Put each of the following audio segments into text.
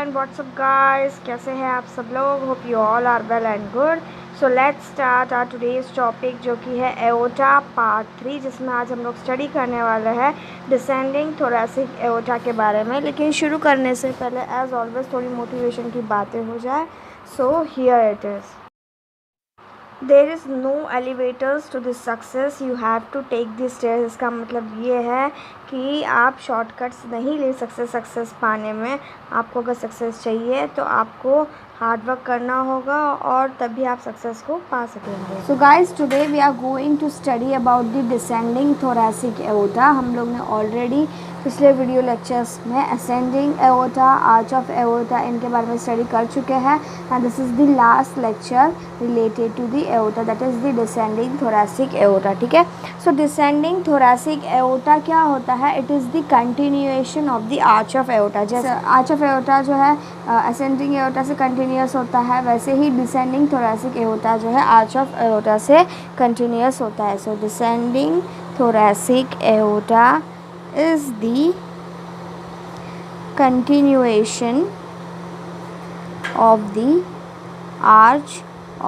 Everyone, WhatsApp guys, कैसे हैं आप सब लोग। Hope you all are well and good. So let's start our today's topic, जो कि है एओर्टा पार्ट 3, जिसमें आज हम लोग स्टडी करने वाले हैं डिसेंडिंग थोरैसिक एओर्टा के बारे में। लेकिन शुरू करने से पहले एज ऑलवेज थोड़ी मोटिवेशन की बातें हो जाए। So here it is. There is no elevators to this success, you have to take this stairs. इसका मतलब ये है कि आप शॉर्टकट्स नहीं ले सकते सक्सेस पाने में। आपको अगर सक्सेस चाहिए तो आपको हार्ड वर्क करना होगा और तभी आप सक्सेस को पा सकेंगे। So guys, today we are going to study about the descending thoracic aorta. हम लोग ने ऑलरेडी पिछले वीडियो लेक्चर्स में ascending aorta, arch of aorta, इनके बारे में स्टडी कर चुके हैं and this is the last lecture related to the aorta, that is the descending thoracic aorta. ठीक है, सो डिसेंडिंग थोरैसिक एओर्टा क्या होता है? It is the continuation of the arch of aorta. जैसे आर्च ऑफ एओर्टा जो है ascending aorta से continuous होता है, वैसे ही डिसेंडिंग थोरैसिक एओर्टा जो है आर्च ऑफ एओर्टा से कंटिन्यूअस होता है। So descending thoracic aorta is the continuation of the arch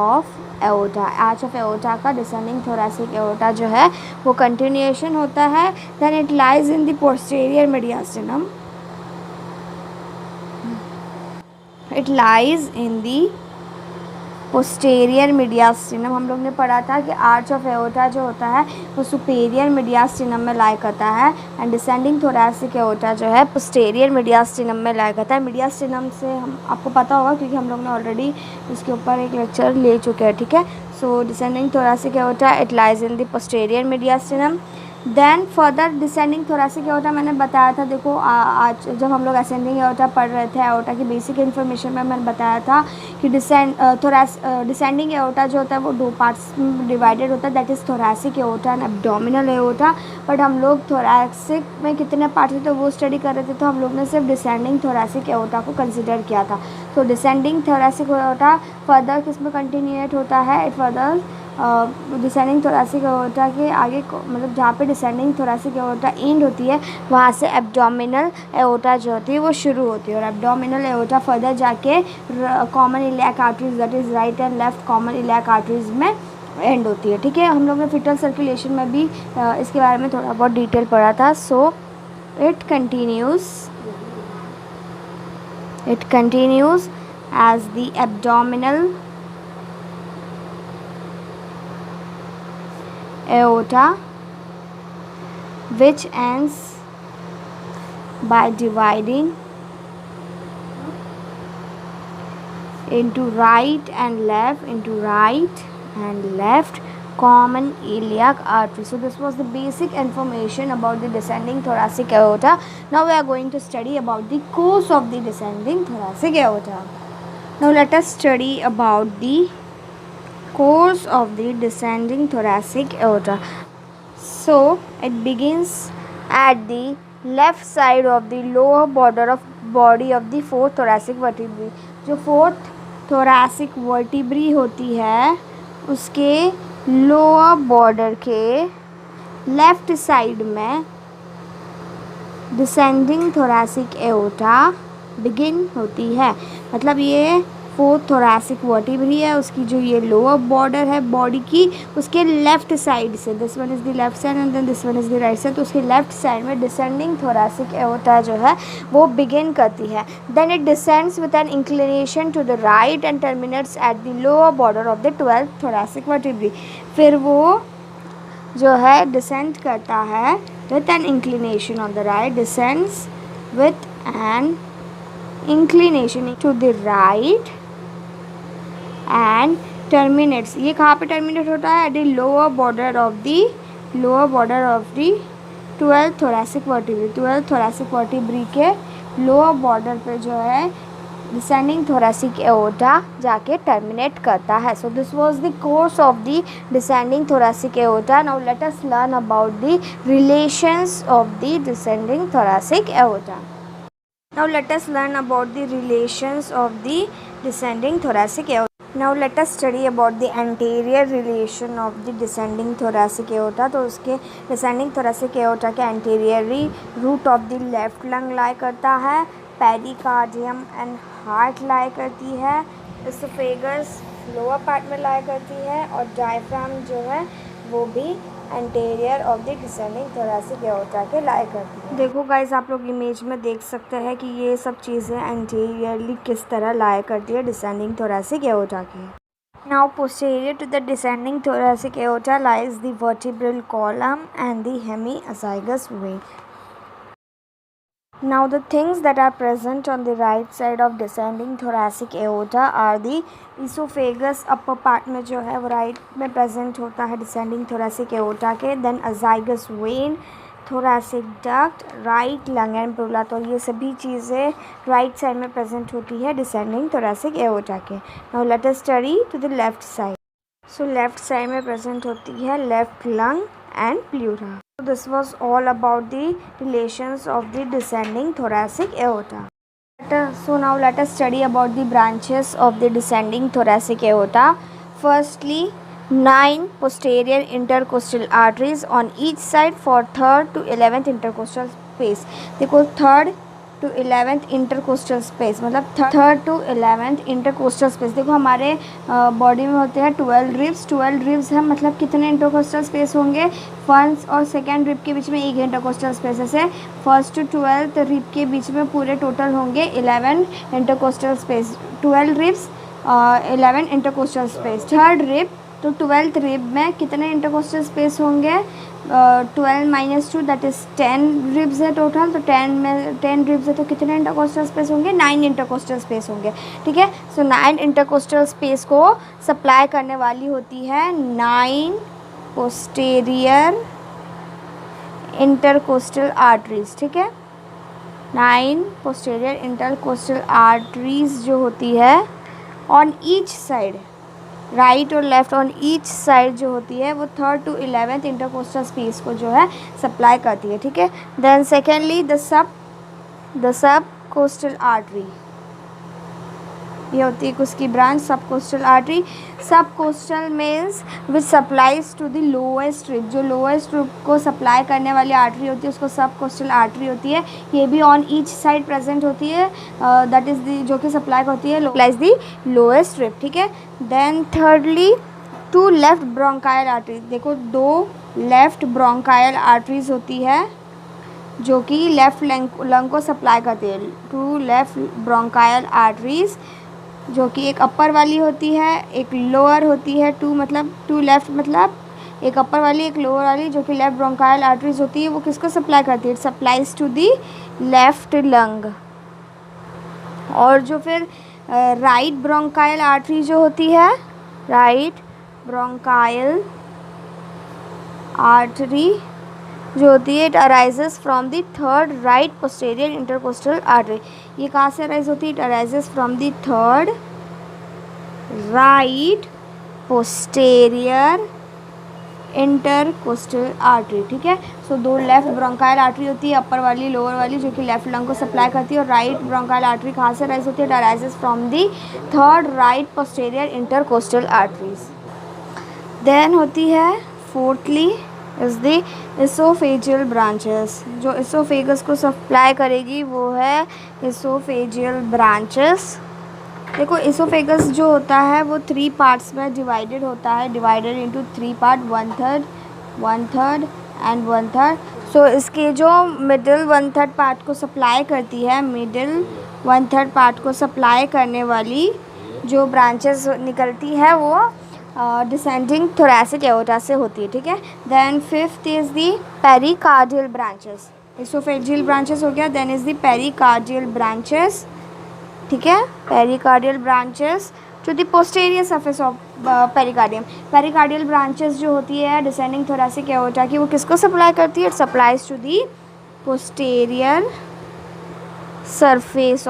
of aorta। arch of aorta का descending thoracic aorta जो है वो continuation होता है। then it lies in the posterior mediastinum, it lies in the posterior mediastinum. हम लोग ने पढ़ा था कि आर्च ऑफ एओर्टा जो होता है वो सुपेरियर मीडियास्टिनम में लाई करता है एंड डिसेंडिंग थोरैसिक एओर्टा जो है पोस्टेरियर मीडियास्टिनम में लाई करता है। मीडियास्टिनम से हम आपको पता होगा क्योंकि हम लोग ने ऑलरेडी इसके ऊपर एक लेक्चर ले चुके हैं। ठीक है, so descending thoracic aorta it lies in the posterior mediastinum. Then further descending thoracic aorta मैंने बताया था। देखो आज जब हम लोग असेंडिंग एओर्टा पढ़ रहे थे, एओर्टा की बेसिक इन्फॉर्मेशन में मैंने बताया था कि डिसेंडिंग एओर्टा जो होता है वो दो पार्ट्स में डिवाइडेड होता है, that is thoracic aorta and abdominal aorta. But हम लोग थोरैसिक में कितने पार्ट थे तो वो स्टडी कर रहे थे, तो हम लोग ने सिर्फ डिसेंडिंग थोरैसिक एओर्टा को कंसिडर किया था। तो डिसेंडिंग थोरैसिक एओर्टा फर्दर किस में कंटिन्यूएट होता है? It further descending thoracic aorta के आगे मतलब जहाँ पे डिसेंडिंग थोरैसिक एओर्टा एंड होती है वहाँ से एब्डोमिनल एओर्टा जो होती है वो शुरू होती है। और एब्डोमिनल एओर्टा फर्दर जाके common iliac arteries, that is right and left common iliac arteries में एंड होती है। ठीक है, हम लोग ने फिटल सर्कुलेशन में भी इसके बारे में थोड़ा बहुत डिटेल पढ़ा था। So it continues as the abdominal aorta, which ends by dividing into right and left common iliac artery. So this was the basic information about the descending thoracic aorta. Now we are going to study about the course of the descending thoracic aorta. Now let us study about the course of the descending thoracic aorta. So it begins at the left side of the lower border of body of the fourth thoracic vertebrae। जो fourth thoracic vertebrae होती है उसके lower border के left side में descending thoracic aorta begin होती है। मतलब ये फोर्थ थोरैसिक वर्टिब्री है, उसकी जो ये लोअर बॉर्डर है बॉडी की उसके लेफ्ट साइड से, this one is the left side and then this one is the right side, तो उसके लेफ्ट साइड में डिसेंडिंग थोरैसिक एओर्टा जो है वो बिगिन करती है। Then it descends with an inclination to the right and terminates at the lower border of the 12th thoracic vertebrae. फिर वो जो है डिसेंड करता है with an inclination on the right, descends with an inclination to the right and terminates, ये कहाँ पे terminate होता है? At the lower border of the 12th thoracic vertebrae. 12th thoracic vertebrae के लोअर बॉर्डर पे जो है डिसेंडिंग थोरैसिक एओर्टा जाके टर्मिनेट करता है। So this was the course of the descending thoracic aorta. Now let us learn about the relations of the descending thoracic aorta. Now let us learn about the relations of the descending thoracic aorta. Now let us study about the anterior relation of the descending thoracic aorta. तो उसके descending thoracic aorta के anteriorly root of the left lung lie करता है pericardium and heart लाई करती है, oesophagus lower part में लाई करती है, और डायफ्राम जो है वो भी anterior of the descending thoracic aorta के लाई करती है। देखो गाइस, आप लोग इमेज में देख सकते हैं कि ये सब चीज़ें एंटीरियरली किस तरह लाई करती है डिसेंडिंग थोरैसिक एओर्टा की। Now posterior to the descending thoracic aorta lies the vertebral column and the hemiazygous vein. Now the things that are present on the right side of descending thoracic aorta are the esophagus, upper part में जो है वो right में present होता है descending thoracic aorta के, then azygous vein, thoracic duct, right lung and pleura, तो ये सभी चीज़ें right side में present होती है descending thoracic aorta के। Now let us study to the left side. So left side में present होती है left lung and pleura. So this was all about the relations of the descending thoracic aorta. So now let us study about the branches of the descending thoracic aorta. Firstly, 9 posterior intercostal arteries on each side for 3rd to 11th intercostal space. देखो 3rd to 11th intercostal space मतलब 3rd to 11th intercostal space. देखो हमारे body में होते हैं 12 ribs. 12 ribs है मतलब कितने इंटरकोस्टल स्पेस होंगे, फर्स्ट और सेकेंड रिब के बीच में एक इंटरकोस्टल स्पेस। ऐसे फर्स्ट टू 12th रिब के बीच में पूरे टोटल होंगे 11 intercostal space. 12 ribs 11 intercostal space. 3rd rib तो 12th रिब में कितने इंटरकोस्टल स्पेस होंगे, 12 माइनस 2 दैट इज़ 10 रिब्स है टोटल। तो 10 रिब्स है तो कितने इंटरकोस्टल स्पेस होंगे, 9 इंटरकोस्टल स्पेस होंगे। ठीक है, सो 9 इंटरकोस्टल स्पेस को सप्लाई करने वाली होती है 9 पोस्टीरियर इंटरकोस्टल आर्टरीज। ठीक है, 9 पोस्टीरियर इंटरकोस्टल आर्टरीज जो होती है ऑन ईच साइड, राइट और लेफ्ट ऑन ईच साइड जो होती है वो 3rd to 11th intercostal space को जो है सप्लाई करती है। ठीक है, then secondly the subcostal artery, ये होती है उसकी branch subcostal artery. Subcostal means which supplies to the lowest rib, जो लोएस्ट रिब को सप्लाई करने वाली आर्टरी होती है उसको सब कोस्टल आर्टरी होती है। ये भी ऑन ईच साइड प्रेजेंट होती है, दैट इज़ दी जो कि सप्लाई होती है सप्लाइज दी लोएस्ट रिब। ठीक है, then thirdly 2 left bronchial arteries. देखो 2 लेफ्ट ब्रोंकायल आर्टरीज होती है जो कि लेफ्ट लंग को सप्लाई करती है। 2 लेफ्ट ब्रोंकायल आर्टरीज जो कि एक अपर वाली होती है एक लोअर होती है। 2 लेफ्ट मतलब एक अपर वाली एक लोअर वाली, जो कि लेफ्ट ब्रोंकायल आर्टरीज होती है वो किसको सप्लाई करती है, it supplies to the left lung. और जो फिर राइट ब्रोंकायल आर्टरी जो होती है, राइट ब्रोंकायल आर्टरी जो होती है it arises from the 3rd right posterior intercostal artery. ये कहाँ से अराइज होती है, it arises from the 3rd right posterior intercostal artery. ठीक है, सो 2 लेफ्ट ब्रोंकायल आर्टरी होती है अपर वाली लोअर वाली जो कि लेफ्ट लंग को सप्लाई करती है। और राइट ब्रोंकायल आर्टरी कहाँ से अराइज होती है, it arises from the 3rd right posterior intercostal arteries. Then होती है fourthly is the oesophageal branches. जो इसोफेगस को सप्लाई करेगी वो है इसोफेजियल ब्रांचेस। देखो इसोफेगस जो होता है वो 3 पार्ट्स में डिवाइडेड होता है, डिवाइडेड इनटू 3 पार्ट, 1/3 1/3 एंड 1/3। सो इसके जो मिडिल 1/3 पार्ट को सप्लाई करती है, मिडिल 1/3 पार्ट को सप्लाई करने वाली जो ब्रांचेस निकलती है वो डिसेंडिंग थोरैसिक एओर्टा से होती है। ठीक है, then 5th is the pericardial branches. Oesophageal branches हो गया, then is the pericardial branches. ठीक है, pericardial branches to the posterior surface of pericardium. Pericardial branches जो होती है डिसेंडिंग थोरैसिक एओर्टा की वो किसको सप्लाई करती है, it supplies to the posterior surface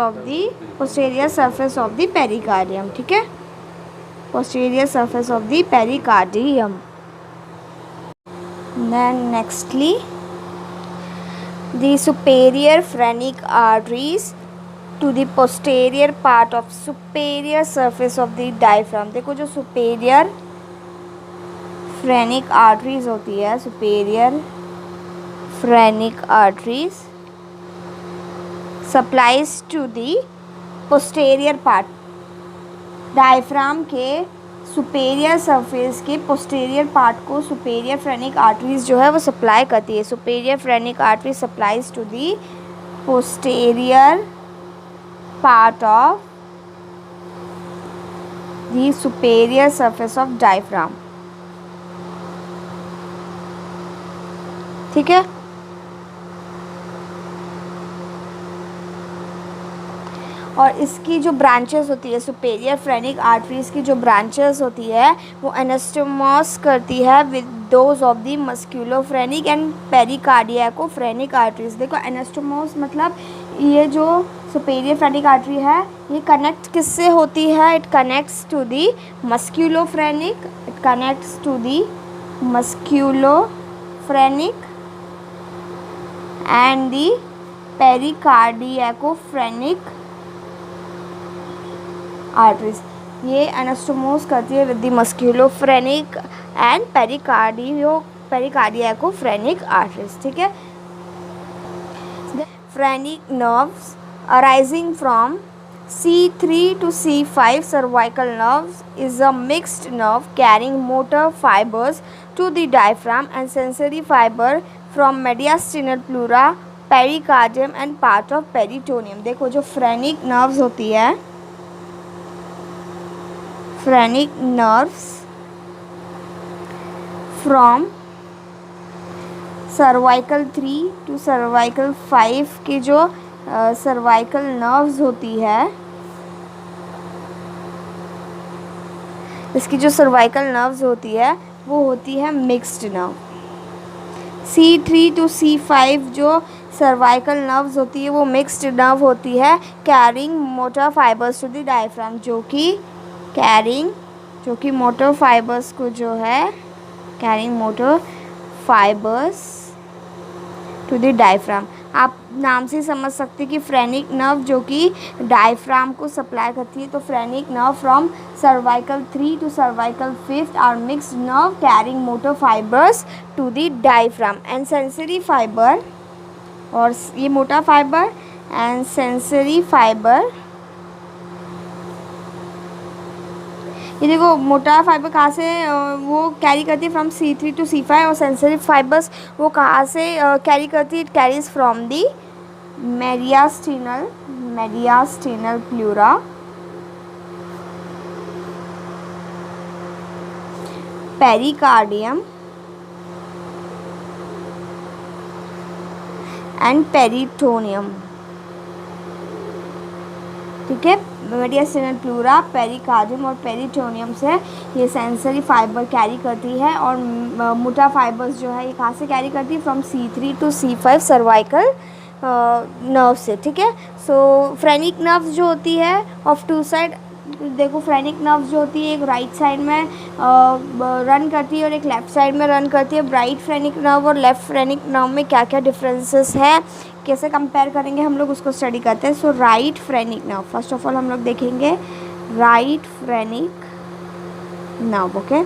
of the pericardium. ठीक है, posterior surface of the pericardium. Then nextly the superior phrenic arteries to the posterior part of superior surface of the diaphragm। देखो जो superior phrenic arteries होती है, superior phrenic arteries supplies to the posterior part, diaphragm के superior surface के posterior part को superior phrenic arteries जो है वो सप्लाई करती है। Superior phrenic artery supplies to the posterior part of the superior surface of diaphragm. ठीक है, और इसकी जो ब्रांचेस होती है, सुपेरियर फ्रेनिक आर्टरीज की जो ब्रांचेस होती है वो एनास्टोमोस करती है with those of the musculophrenic and pericardiacophrenic arteries. देखो एनास्टोमोस मतलब ये जो सुपेरियर फ्रेनिक आर्टरी है ये कनेक्ट किससे होती है? It connects to the musculophrenic, it connects to the musculophrenic and the pericardiacophrenic arteries. ये एनास्टोमोस करती है with the musculophrenic and pericardiacophrenic arteries. ठीक है, phrenic nerves arising from C3 to C5 cervical nerves is a mixed nerve carrying motor fibers to the diaphragm and sensory fiber from mediastinal pleura, pericardium and part of peritoneum। देखो जो phrenic nerves होती है, phrenic nerves from cervical 3 to cervical 5 की जो cervical nerves होती है, इसकी जो सर्वाइकल नर्व्स होती है वो होती है mixed nerve. C3 to C5 जो सर्वाइकल नर्व्स होती है वो मिक्स्ड नर्व होती है, carrying motor fibres to the diaphragm, जो कि मोटर फाइबर्स को जो है carrying motor fibres to the diaphragm. आप नाम से समझ सकते हैं कि फ्रेनिक नर्व जो कि डायफ्राम को सप्लाई करती है, तो phrenic nerve from cervical 3 to cervical 5 are mixed nerve carrying motor fibres to the diaphragm and sensory fibre, और ये मोटा फाइबर एंड सेंसरी फाइबर। ये देखो मोटा फाइबर कहाँ से वो कैरी करती है फ्रॉम C3 टू C5, और सेंसरी फाइबर्स वो कहाँ से कैरी करती है? It carries from the mediastinal pleura, pericardium and peritoneum. ठीक है, मेडियास्टिनल प्लूरा, पेरिकार्डियम और पेरिटोनियम से ये सेंसरी फाइबर कैरी करती है, और मोटा फाइबर्स जो है ये कहाँ से कैरी करती है? From C3 to C5 cervical nerve से। ठीक है, सो फ्रेनिक नर्व्स जो होती है ऑफ टू साइड, देखो फ्रेनिक नर्व्स जो होती है एक राइट साइड में रन करती है और एक लेफ़्ट साइड में रन करती है। राइट फ्रेनिक नर्व और लेफ़्ट फ्रेनिक नर्व में क्या क्या डिफरेंसेस है, कैसे कंपेयर करेंगे हम लोग, उसको स्टडी करते हैं। So right phrenic nerve, first of all हम लोग देखेंगे right phrenic nerve. Okay,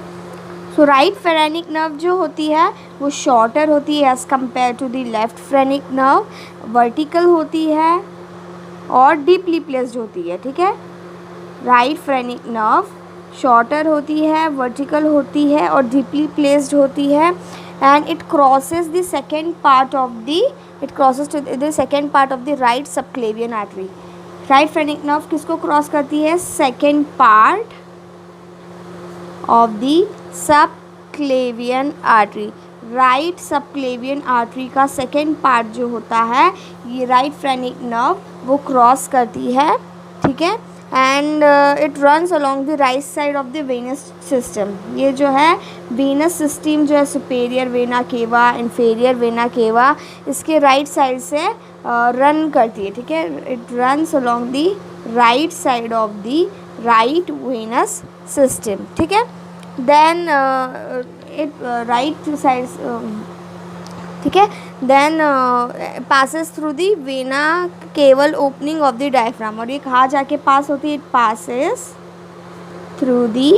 so right phrenic nerve जो होती है वो शॉर्टर होती है as compared to the left phrenic nerve, vertical होती है और डीपली प्लेस्ड होती है। ठीक है, राइट फ्रेनिक नर्व शॉर्टर होती है, वर्टिकल होती है और डीपली प्लेस्ड होती है, and it crosses the second part of the right subclavian artery. Right phrenic nerve किसको क्रॉस करती है? Second part of the subclavian artery. Right subclavian artery का सेकेंड पार्ट जो होता है ये राइट फ्रेनिक नर्व वो क्रॉस करती है। ठीक है, and it runs along the right side of the Venus system. ये जो है वेनस सिस्टम जो है superior vena cava, inferior vena cava, इसके राइट साइड से रन करती है। ठीक है, it runs along the right side of the right venous system. ठीक है, देन इट राइट साइड, ठीक है, then passes through the vena caval opening of the diaphragm, और ये कहाँ जाके पास होती है? It passes through the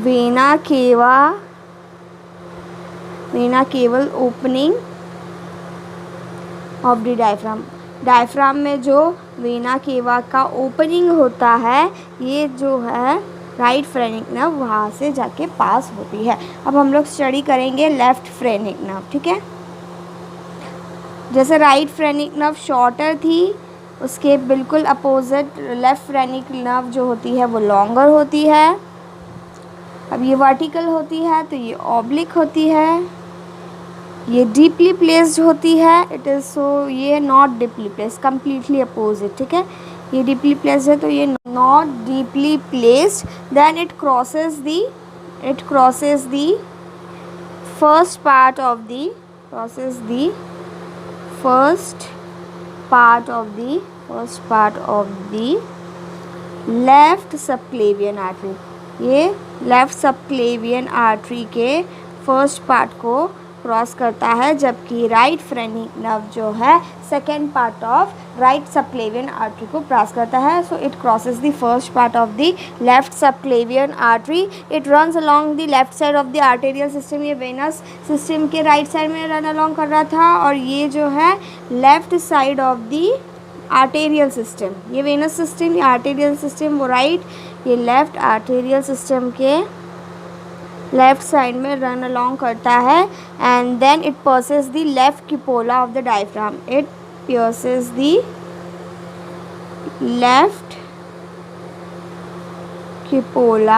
vena caval opening of the diaphragm. Diaphragm में जो वेना केवा का ओपनिंग होता है, ये जो है राइट फ्रेनिक नर्व वहाँ से जाके पास होती है। अब हम लोग स्टडी करेंगे लेफ्ट फ्रेनिक नर्व, ठीक है। जैसे राइट फ्रेनिक नर्व शॉर्टर थी, उसके बिल्कुल अपोजिट लेफ्ट फ्रेनिक नर्व जो होती है वो लॉन्गर होती है। अब ये वर्टिकल होती है तो ये ऑब्लिक होती है, ये डीपली प्लेस्ड होती है। इट इज़ सो ये not deeply placed, completely opposite, ठीक है। ये डीपली प्लेस्ड है तो ये not deeply placed. Then it crosses the first part of the left subclavian artery. ये लेफ्ट सबक्लेवियन आर्टरी के फर्स्ट पार्ट को क्रॉस करता है, जबकि राइट फ्रेनिक नर्व जो है second part of right subclavian artery को क्रॉस करता है। So it crosses the first part of the left subclavian artery. It runs along the left side of the arterial system. ये venous system के right side में run along कर रहा था, और ये जो है left side of the arterial system. ये वेनस सिस्टम, ये आर्टेरियल सिस्टम वो राइट, ये लेफ्ट आर्टेरियल सिस्टम के लेफ्ट साइड में रन अलोंग करता है। And then it pierces the left cupola of the diaphragm. It pierces the left cupola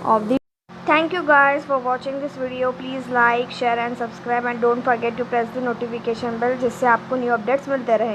of the. Thank you guys for watching this video. Please like, share and subscribe, and don't forget to press the notification bell, जिससे आपको new updates मिलते रहें।